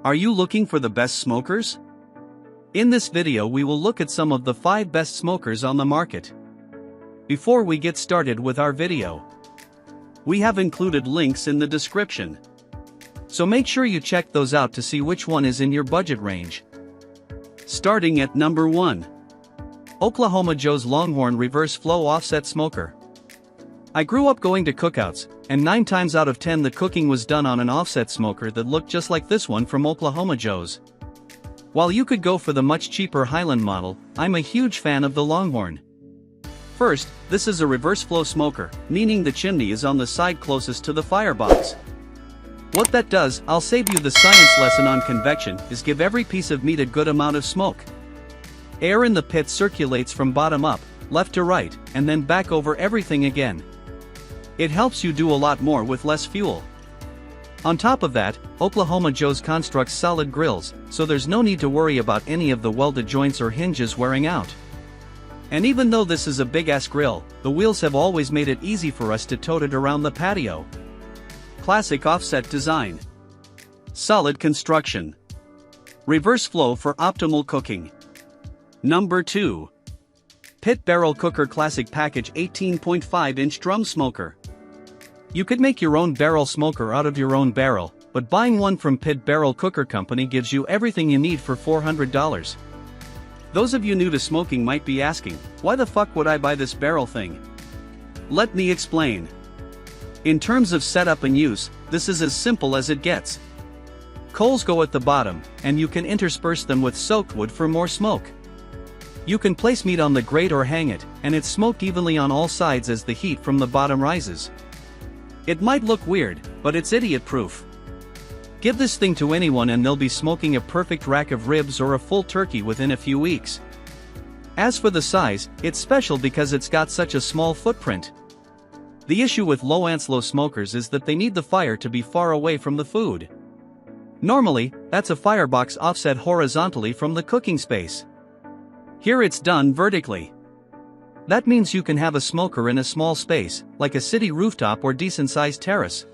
Are you looking for the best smokers? In this video we will look at some of the 5 best smokers on the market. Before we get started with our video, we have included links in the description. So make sure you check those out to see which one is in your budget range. Starting at number 1. Oklahoma Joe's Longhorn Reverse Flow Offset Smoker. I grew up going to cookouts, and 9 times out of 10 the cooking was done on an offset smoker that looked just like this one from Oklahoma Joe's. While you could go for the much cheaper Highland model, I'm a huge fan of the Longhorn. First, this is a reverse flow smoker, meaning the chimney is on the side closest to the firebox. What that does, I'll save you the science lesson on convection, is give every piece of meat a good amount of smoke. Air in the pit circulates from bottom up, left to right, and then back over everything again. It helps you do a lot more with less fuel. On top of that, Oklahoma Joe's constructs solid grills, so there's no need to worry about any of the welded joints or hinges wearing out. And even though this is a big-ass grill, the wheels have always made it easy for us to tote it around the patio. Classic offset design. Solid construction. Reverse flow for optimal cooking. Number 2. Pit Barrel Cooker Classic Package 18.5-inch Drum Smoker. You could make your own barrel smoker out of your own barrel, but buying one from Pit Barrel Cooker Company gives you everything you need for $400. Those of you new to smoking might be asking, why the fuck would I buy this barrel thing? Let me explain. In terms of setup and use, this is as simple as it gets. Coals go at the bottom, and you can intersperse them with soaked wood for more smoke. You can place meat on the grate or hang it, and it's smoked evenly on all sides as the heat from the bottom rises. It might look weird, but it's idiot-proof. Give this thing to anyone and they'll be smoking a perfect rack of ribs or a full turkey within a few weeks. As for the size, it's special because it's got such a small footprint. The issue with low Anslo smokers is that they need the fire to be far away from the food. Normally, that's a firebox offset horizontally from the cooking space. Here it's done vertically. That means you can have a smoker in a small space, like a city rooftop or decent-sized terrace.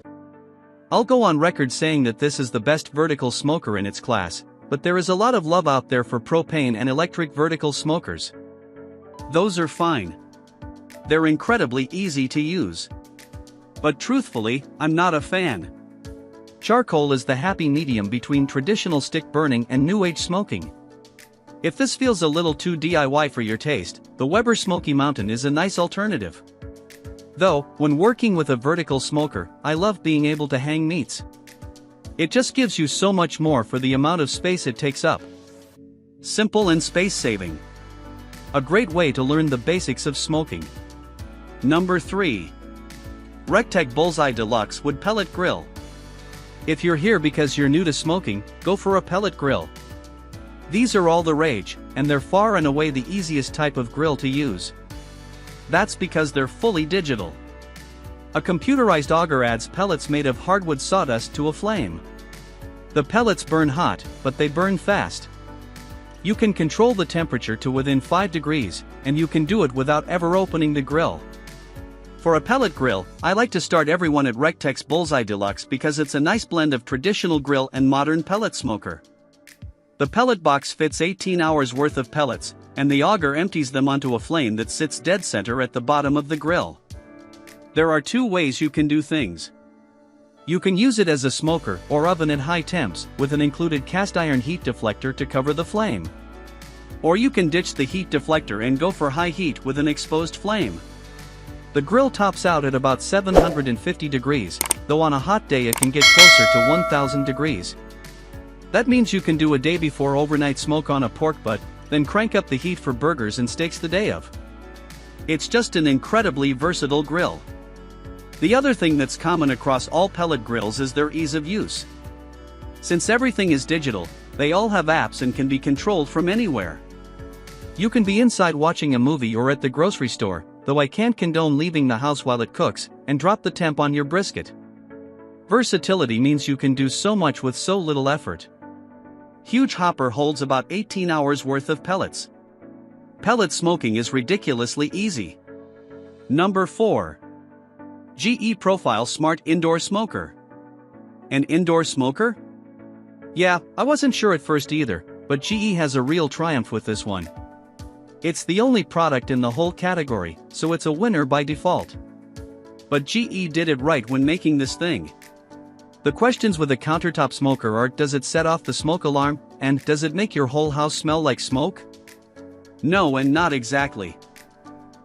I'll go on record saying that this is the best vertical smoker in its class, but there is a lot of love out there for propane and electric vertical smokers. Those are fine. They're incredibly easy to use. But truthfully, I'm not a fan. Charcoal is the happy medium between traditional stick burning and new age smoking. If this feels a little too DIY for your taste, the Weber Smoky Mountain is a nice alternative. Though, when working with a vertical smoker, I love being able to hang meats. It just gives you so much more for the amount of space it takes up. Simple and space-saving. A great way to learn the basics of smoking. Number 3. Recteq Bullseye Deluxe Wood Pellet Grill. If you're here because you're new to smoking, go for a pellet grill. These are all the rage, and they're far and away the easiest type of grill to use. That's because they're fully digital. A computerized auger adds pellets made of hardwood sawdust to a flame. The pellets burn hot, but they burn fast. You can control the temperature to within 5 degrees, and you can do it without ever opening the grill. For a pellet grill, I like to start everyone at Recteq's Bullseye Deluxe because it's a nice blend of traditional grill and modern pellet smoker. The pellet box fits 18 hours worth of pellets, and the auger empties them onto a flame that sits dead center at the bottom of the grill. There are 2 ways you can do things. You can use it as a smoker or oven at high temps, with an included cast iron heat deflector to cover the flame. Or you can ditch the heat deflector and go for high heat with an exposed flame. The grill tops out at about 750 degrees, though on a hot day it can get closer to 1000 degrees. That means you can do a day before overnight smoke on a pork butt, then crank up the heat for burgers and steaks the day of. It's just an incredibly versatile grill. The other thing that's common across all pellet grills is their ease of use. Since everything is digital, they all have apps and can be controlled from anywhere. You can be inside watching a movie or at the grocery store, though I can't condone leaving the house while it cooks, and drop the temp on your brisket. Versatility means you can do so much with so little effort. Huge hopper holds about 18 hours worth of pellets. Pellet smoking is ridiculously easy. Number 4. GE Profile Smart Indoor Smoker. An indoor smoker? Yeah, I wasn't sure at first either, but GE has a real triumph with this one. It's the only product in the whole category, so it's a winner by default. But GE did it right when making this thing. The questions with a countertop smoker are: does it set off the smoke alarm, and does it make your whole house smell like smoke? No, and not exactly.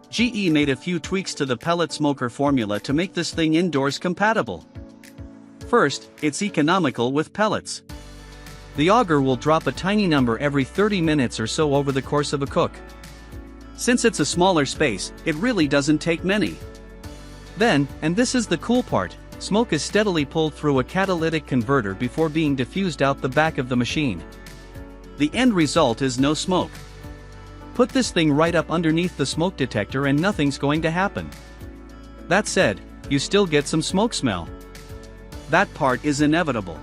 GE made a few tweaks to the pellet smoker formula to make this thing indoors compatible. First, it's economical with pellets. The auger will drop a tiny number every 30 minutes or so over the course of a cook. Since it's a smaller space, it really doesn't take many. Then, and this is the cool part, smoke is steadily pulled through a catalytic converter before being diffused out the back of the machine. The end result is no smoke. Put this thing right up underneath the smoke detector and nothing's going to happen. That said, you still get some smoke smell. That part is inevitable.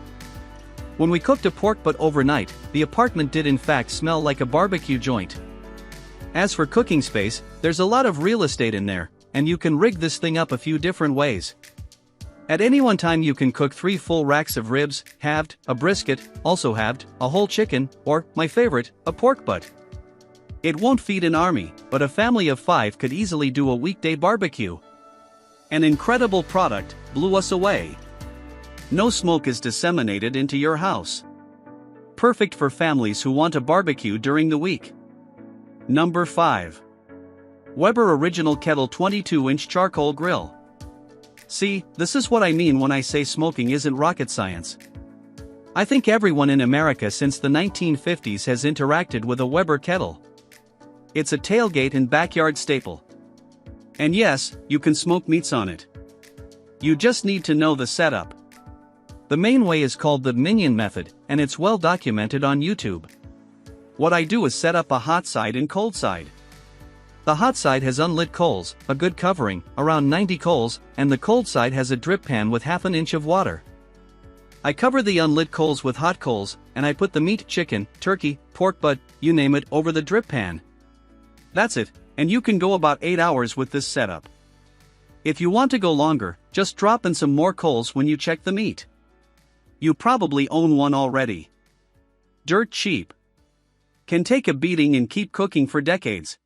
When we cooked a pork butt overnight, the apartment did in fact smell like a barbecue joint. As for cooking space, there's a lot of real estate in there, and you can rig this thing up a few different ways. At any one time you can cook 3 full racks of ribs, halved, a brisket, also halved, a whole chicken, or, my favorite, a pork butt. It won't feed an army, but a family of 5 could easily do a weekday barbecue. An incredible product, blew us away. No smoke is disseminated into your house. Perfect for families who want a barbecue during the week. Number 5. Weber Original Kettle 22-inch Charcoal Grill. See, this is what I mean when I say smoking isn't rocket science. I think everyone in America since the 1950s has interacted with a Weber kettle. It's a tailgate and backyard staple. And yes, you can smoke meats on it. You just need to know the setup. The main way is called the minion method, and it's well documented on YouTube. What I do is set up a hot side and cold side. The hot side has unlit coals, a good covering, around 90 coals, and the cold side has a drip pan with half an inch of water. I cover the unlit coals with hot coals, and I put the meat, chicken, turkey, pork butt, you name it, over the drip pan. That's it, and you can go about 8 hours with this setup. If you want to go longer, just drop in some more coals when you check the meat. You probably own one already. Dirt cheap. Can take a beating and keep cooking for decades.